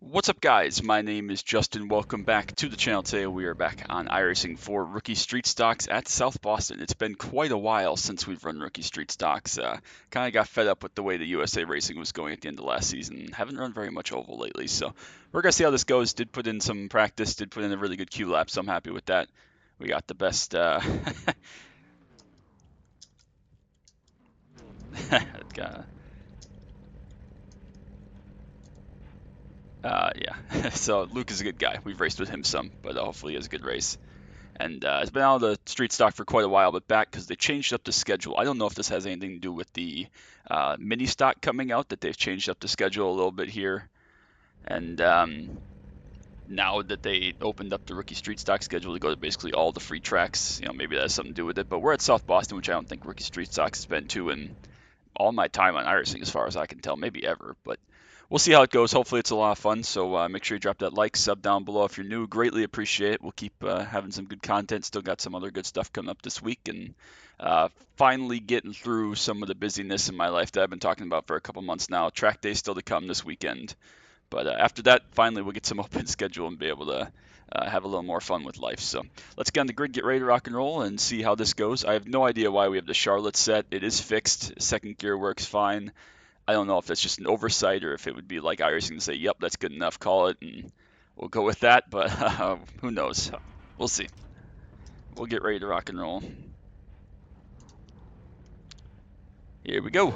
What's up, guys? My name is Justin. Welcome back to the channel. Today we are back on iRacing for Rookie Street Stocks at South Boston. It's been quite a while since we've run Rookie Street Stocks. Kind of got fed up with the way the USA Racing was going at the end of last season. Haven't run very much oval lately, so we're gonna see how this goes. Did put in some practice. Did put in a really good Q lap, so I'm happy with that. We got the best. Yeah. So Luke is a good guy. We've raced with him some, but hopefully he has a good race. And it's been out of the street stock for quite a while, but back because they changed up the schedule. I don't know if this has anything to do with the mini stock coming out, that they've changed up the schedule a little bit here. And now that they opened up the rookie street stock schedule to go to basically all the free tracks, maybe that has something to do with it. But we're at South Boston, which I don't think rookie street stocks has been to in all my time on iRacing, as far as I can tell, maybe ever. But we'll see how it goes. Hopefully it's a lot of fun. So make sure you drop that like, sub down below if you're new. Greatly appreciate it. We'll keep having some good content. Still got some other good stuff coming up this week. And finally getting through some of the busyness in my life that I've been talking about for a couple months now. Track day still to come this weekend. But after that, finally we'll get some open schedule and be able to have a little more fun with life. So let's get on the grid, get ready to rock and roll, and see how this goes. I have no idea why we have the Charlotte set. It is fixed. Second gear works fine. I don't know if that's just an oversight or if it would be like iRacing to say, yep, that's good enough, call it, and we'll go with that. But who knows? We'll see. We'll get ready to rock and roll. Here we go.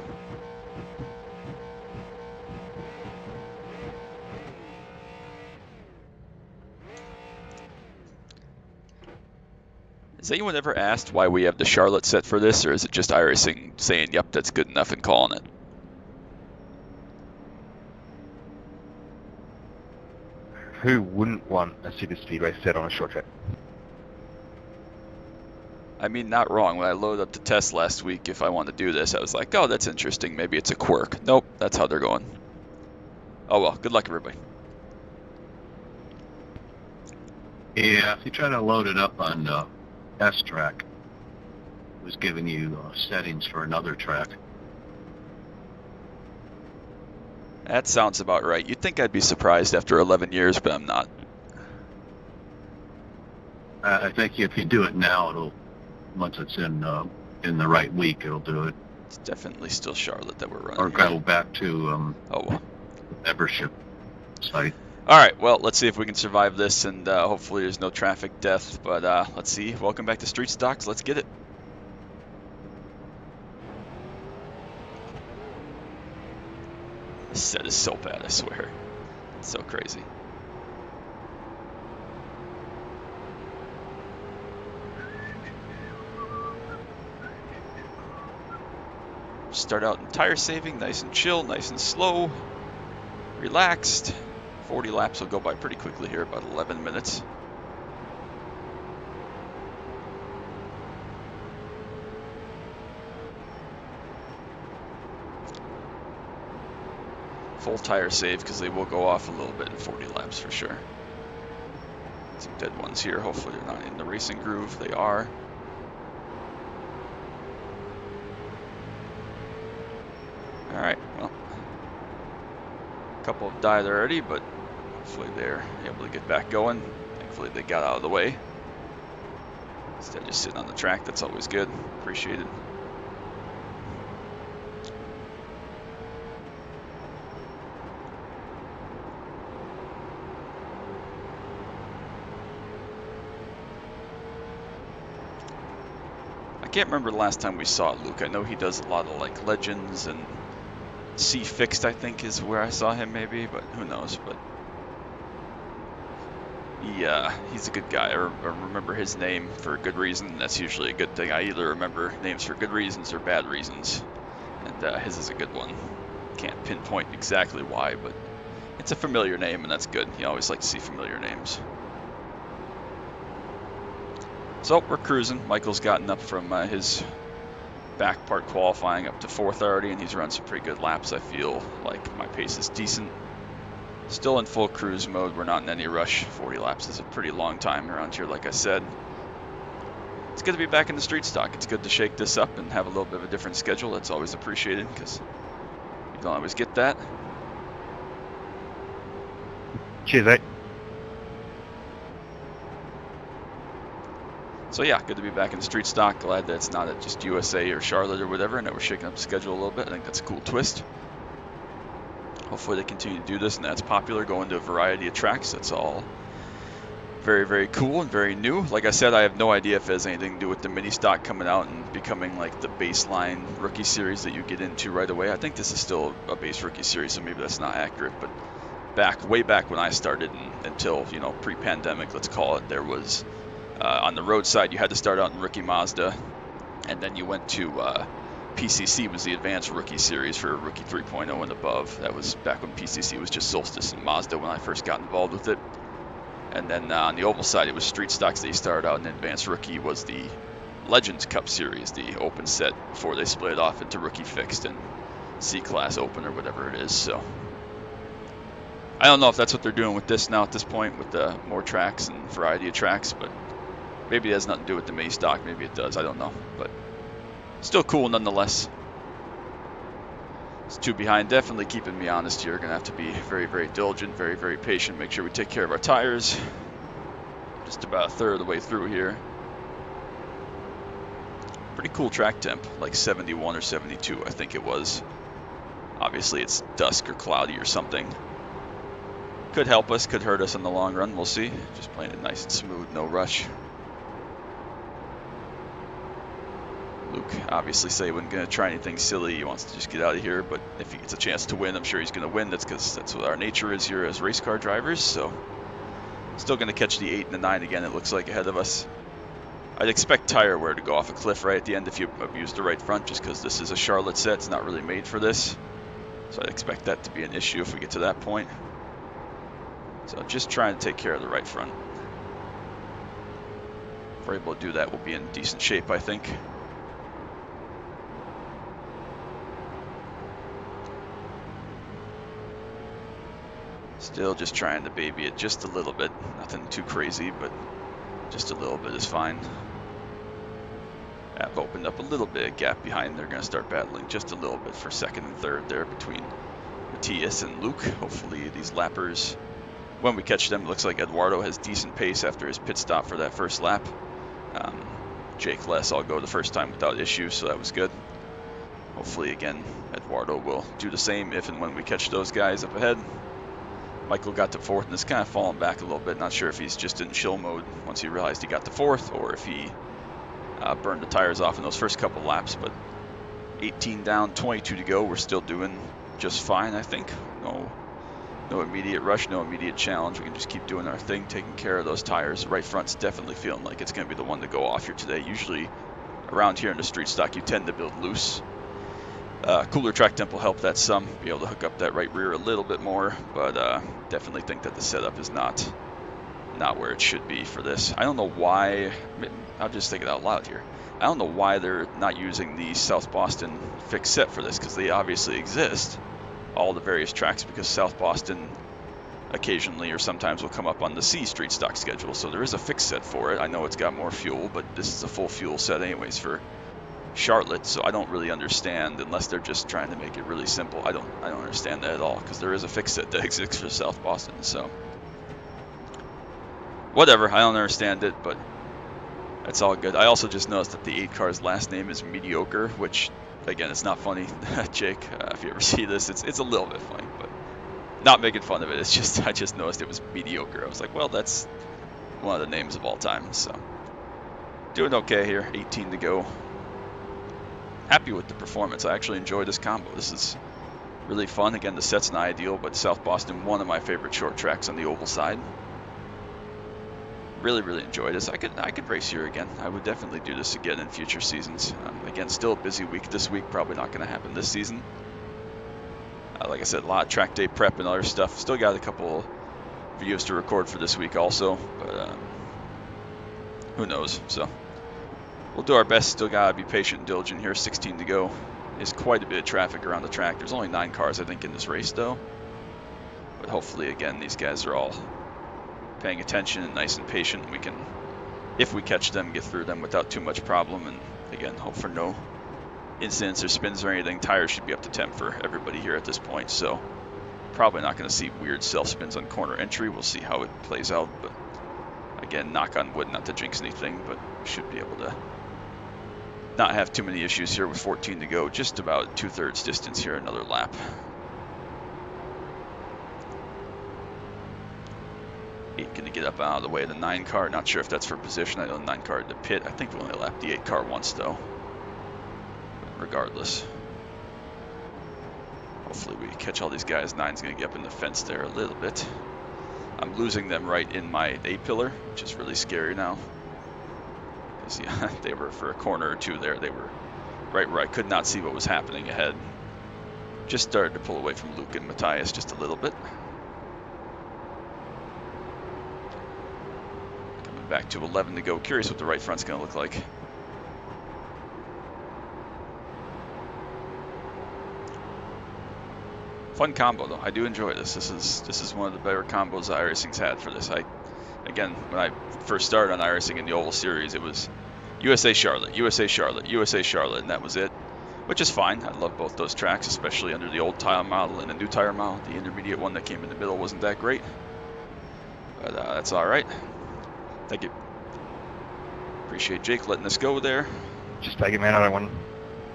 Has anyone ever asked why we have the Charlotte set for this, or is it just iRacing saying, yep, that's good enough and calling it? Who wouldn't want a super speedway set on a short track? I mean, not wrong. When I loaded up the test last week, if I wanted to do this, I was like, oh, that's interesting. Maybe it's a quirk. Nope, that's how they're going. Oh well, good luck, everybody. Yeah, if you try to load it up on S-Track, it was giving you settings for another track. That sounds about right. You'd think I'd be surprised after 11 years, but I'm not. I think if you do it now, it'll, once it's in the right week, it'll do it. It's definitely still Charlotte that we're running. Or go back to oh well. the membership site. All right, well, let's see if we can survive this, and hopefully there's no traffic death. But let's see. Welcome back to Street Stocks. Let's get it. This set is so bad, I swear. It's so crazy. Start out in tire saving, nice and chill, nice and slow, relaxed. 40 laps will go by pretty quickly here, about 11 minutes. Full tire save because they will go off a little bit in 40 laps for sure. Some dead ones here. Hopefully they're not in the racing groove. They are. Alright, well, a couple have died already, but hopefully they're able to get back going. Thankfully they got out of the way. Instead of just sitting on the track, that's always good. Appreciated. I can't remember the last time we saw Luke. I know he does a lot of like Legends and C Fixed, I think, is where I saw him maybe, but who knows. But he's a good guy. I remember his name for a good reason. That's usually a good thing. I either remember names for good reasons or bad reasons, and his is a good one. Can't pinpoint exactly why, but it's a familiar name, and that's good. You always like to see familiar names. So we're cruising. Michael's gotten up from his back part qualifying up to 4th already, and he's run some pretty good laps. I feel like my pace is decent. Still in full cruise mode. We're not in any rush. 40 laps is a pretty long time around here, like I said. It's good to be back in the street stock. It's good to shake this up and have a little bit of a different schedule. That's always appreciated because you don't always get that. Cheers, mate. So yeah, good to be back in street stock. Glad that it's not at just USA or Charlotte or whatever, and that we're shaking up the schedule a little bit. I think that's a cool twist. Hopefully they continue to do this, and that's popular, going to a variety of tracks. That's all very, very cool and very new. Like I said, I have no idea if it has anything to do with the mini stock coming out and becoming like the baseline rookie series that you get into right away. I think this is still a base rookie series, so maybe that's not accurate, but way back when I started and until, you know, pre-pandemic, let's call it, there was on the road side, you had to start out in rookie Mazda, and then you went to PCC was the advanced rookie series for rookie 3.0 and above. That was back when PCC was just Solstice and Mazda when I first got involved with it. And then on the oval side, it was street stocks that you started out, and advanced rookie was the Legends Cup series, the open set before they split it off into rookie fixed and C-class open or whatever it is. So I don't know if that's what they're doing with this now at this point, with the more tracks and variety of tracks, but maybe it has nothing to do with the mini stock. Maybe it does. I don't know. But still cool nonetheless. It's 2 behind. Definitely keeping me honest here. Going to have to be very, very diligent, very, very patient. Make sure we take care of our tires. Just about a third of the way through here. Pretty cool track temp, like 71 or 72, I think it was. Obviously, it's dusk or cloudy or something. Could help us, could hurt us in the long run. We'll see. Just playing it nice and smooth, no rush. Luke obviously said he wasn't going to try anything silly. He wants to just get out of here, but if he gets a chance to win, I'm sure he's going to win. That's because that's what our nature is here as race car drivers. So still going to catch the 8 and the 9 again, it looks like, ahead of us. I'd expect tire wear to go off a cliff right at the end if you abuse the right front, just because this is a Charlotte set. It's not really made for this. So I'd expect that to be an issue if we get to that point. So just trying to take care of the right front. If we're able to do that, we'll be in decent shape, I think. Still just trying to baby it just a little bit. Nothing too crazy, but just a little bit is fine. I've opened up a little bit of gap behind. They're going to start battling just a little bit for second and third there between Matthias and Luke. Hopefully these lappers, when we catch them, it looks like Eduardo has decent pace after his pit stop for that first lap. Jake less, I'll go the first time without issue, so that was good. Hopefully, again, Eduardo will do the same if and when we catch those guys up ahead. Michael got to 4th and is kind of falling back a little bit. Not sure if he's just in chill mode once he realized he got to 4th, or if he burned the tires off in those first couple laps. But 18 down, 22 to go. We're still doing just fine, I think. No immediate rush, no immediate challenge. We can just keep doing our thing, taking care of those tires. The right front's definitely feeling like it's going to be the one to go off here today. Usually around here in the street stock, you tend to build loose. Cooler track temp will help that some, be able to hook up that right rear a little bit more, but definitely think that the setup is not where it should be for this. I don't know why, I'll just think it out loud here. I don't know why they're not using the South Boston fixed set for this, because they obviously exist, all the various tracks, because South Boston occasionally or sometimes will come up on the C street stock schedule, so there is a fixed set for it. I know it's got more fuel, but this is a full fuel set anyways for Charlotte, so I don't really understand, unless they're just trying to make it really simple. I don't understand that at all, because there is a fixed set that exists for South Boston, so whatever, I don't understand it, but that's all good. I also just noticed that the 8 car's last name is Mediocre, which, again, it's not funny, Jake, if you ever see this, it's a little bit funny, but not making fun of it. It's just, I just noticed it was Mediocre. I was like, well, that's one of the names of all time, so doing okay here, 18 to go. Happy with the performance. I actually enjoy this combo. This is really fun. Again, the set's not ideal, but South Boston, one of my favorite short tracks on the oval side. Really, really enjoy this. I could race here again. I would definitely do this again in future seasons. Again, still a busy week this week. Probably not going to happen this season. Like I said, a lot of track day prep and other stuff. Still got a couple videos to record for this week also, but who knows? So we'll do our best. Still gotta be patient and diligent here. 16 to go. There's quite a bit of traffic around the track. There's only 9 cars, I think, in this race, though. But hopefully, again, these guys are all paying attention and nice and patient. We can, if we catch them, get through them without too much problem. And again, hope for no incidents or spins or anything. Tires should be up to temp for everybody here at this point. So Probably not going to see weird self-spins on corner entry. We'll see how it plays out, but again, knock on wood, not to jinx anything, but should be able to not have too many issues here with 14 to go. Just about 2/3 distance here, another lap. 8 going to get up out of the way of the 9 car. Not sure if that's for position. I know the 9 car had to pit. I think we only lapped the 8 car once, though. But regardless. Hopefully we catch all these guys. 9's going to get up in the fence there a little bit. I'm losing them right in my A-pillar, which is really scary now. Because yeah, they were for a corner or two there. They were right where I could not see what was happening ahead. Just started to pull away from Luke and Matthias just a little bit. Coming back to 11 to go. Curious what the right front's going to look like. Fun combo though. I do enjoy this. This is one of the better combos iRacing's had for this. Again, when I first started on iRacing in the Oval Series, it was USA Charlotte, USA Charlotte, USA Charlotte, and that was it. Which is fine. I love both those tracks, especially under the old tire model and the new tire model. The intermediate one that came in the middle wasn't that great, but that's all right. Thank you. Appreciate Jake letting us go there. Just take it, man. I don't want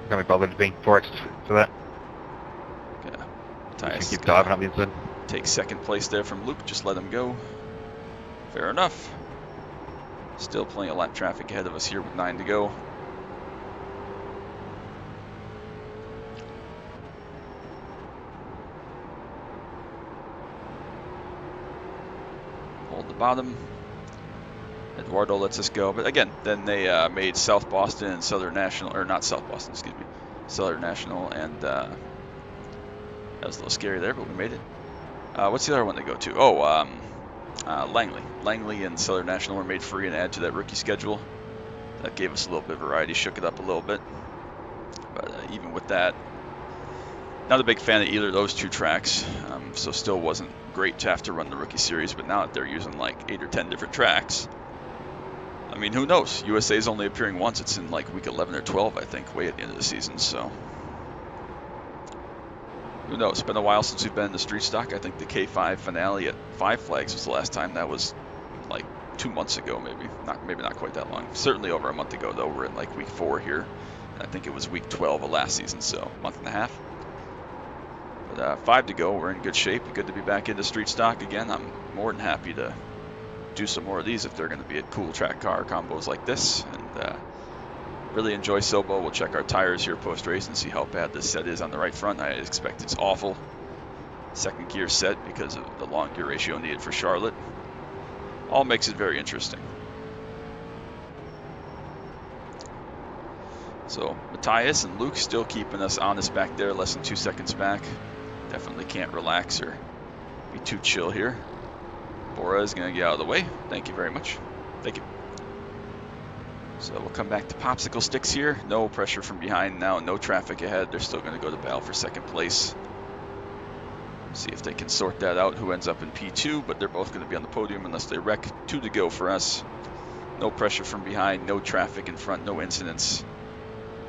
to be bothered being 4x for that. Yeah. Just keep diving up the inside. Take second place there from Luke. Just let him go. Fair enough. Still plenty of lap traffic ahead of us here with 9 to go. Hold the bottom. Eduardo lets us go, but again, then they made South Boston and Southern National, or not South Boston, excuse me, Southern National, and that was a little scary there, but we made it. What's the other one they go to? Oh, Langley. Langley and Southern National were made free and add to that rookie schedule. That gave us a little bit of variety, shook it up a little bit. But even with that, not a big fan of either of those two tracks, so still wasn't great to have to run the rookie series, but now that they're using like 8 or 10 different tracks, I mean, who knows? USA's only appearing once. It's in like week 11 or 12, I think, way at the end of the season, so who knows? It's been a while since we've been in the street stock. I think the K5 finale at Five Flags was the last time. That was like 2 months ago, maybe not quite that long. Certainly over a month ago, though. We're in like week 4 here, and I think it was week 12 of last season, so a month and a half. But 5 to go. We're in good shape. Good to be back into street stock again. I'm more than happy to do some more of these if they're going to be at cool track car combos like this, and really enjoy Sobo. We'll check our tires here post-race and see how bad this set is on the right front. I expect it's awful. Second gear set because of the long gear ratio needed for Charlotte. All makes it very interesting. So Matthias and Luke still keeping us honest back there, less than 2 seconds back. Definitely can't relax or be too chill here. Bora is going to get out of the way. Thank you very much. Thank you. So we'll come back to popsicle sticks here. No pressure from behind now. No traffic ahead. They're still going to go to battle for second place. See if they can sort that out, who ends up in P2, but they're both going to be on the podium unless they wreck. 2 to go for us. No pressure from behind. No traffic in front. No incidents.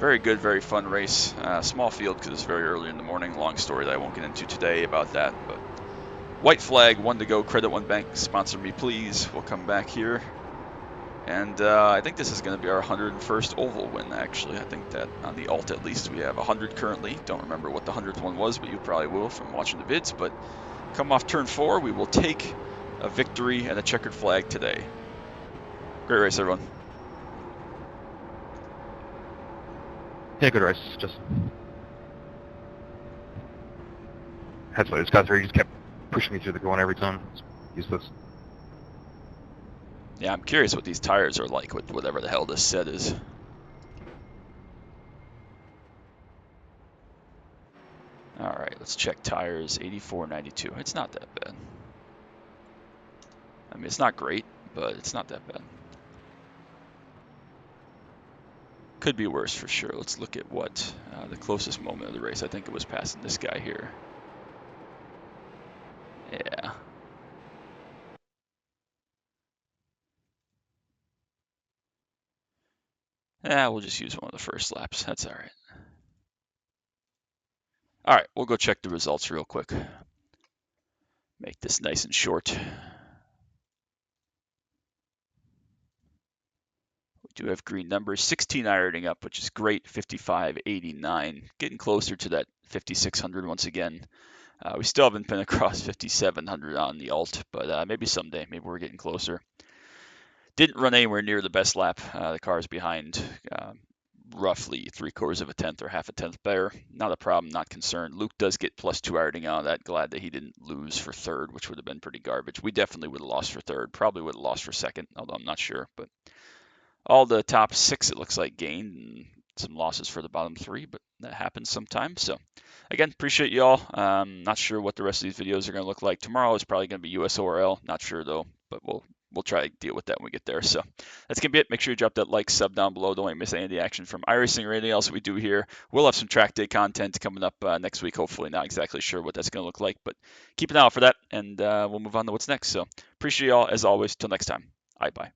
Very good, very fun race. Small field because it's very early in the morning. Long story that I won't get into today about that, but white flag, 1 to go. Credit One Bank, sponsor me, please. We'll come back here. And I think this is going to be our 101st oval win, actually. I think that on the alt, at least, we have 100 currently. Don't remember what the 100th one was, but you probably will from watching the vids. But come off turn 4, we will take a victory and a checkered flag today. Great race, everyone. Yeah, good race. Just that's what those guys were. He just kept pushing me through the corner every time. It's useless. Yeah, I'm curious what these tires are like with whatever the hell this set is. All right, let's check tires. 84.92. It's not that bad. I mean, it's not great, but it's not that bad. Could be worse for sure. Let's look at what the closest moment of the race. I think it was passing this guy here. Yeah. Yeah, we'll just use one of the first laps. That's all right. All right, we'll go check the results real quick. Make this nice and short. We do have green numbers, 16 ironing up, which is great, 55.89, getting closer to that 5600 once again. We still haven't been across 5700 on the alt, but maybe someday. Maybe we're getting closer. Didn't run anywhere near the best lap. The car's behind roughly 3/4 of a tenth or half a tenth better. Not a problem, not concerned. Luke does get +2 ironing out of that. Glad that he didn't lose for third, which would have been pretty garbage. We definitely would have lost for third. Probably would have lost for second, although I'm not sure. But all the top 6, it looks like, gained, and some losses for the bottom 3, but that happens sometimes. So again, appreciate you all. Not sure what the rest of these videos are going to look like. Tomorrow is probably going to be USORL. Not sure though, but we'll try to deal with that when we get there. So that's going to be it. Make sure you drop that like, sub down below. Don't want to miss any of the action from iRacing or anything else that we do here. We'll have some track day content coming up next week, hopefully. Not exactly sure what that's going to look like, but keep an eye out for that, and we'll move on to what's next. So appreciate you all, as always. Till next time. Bye.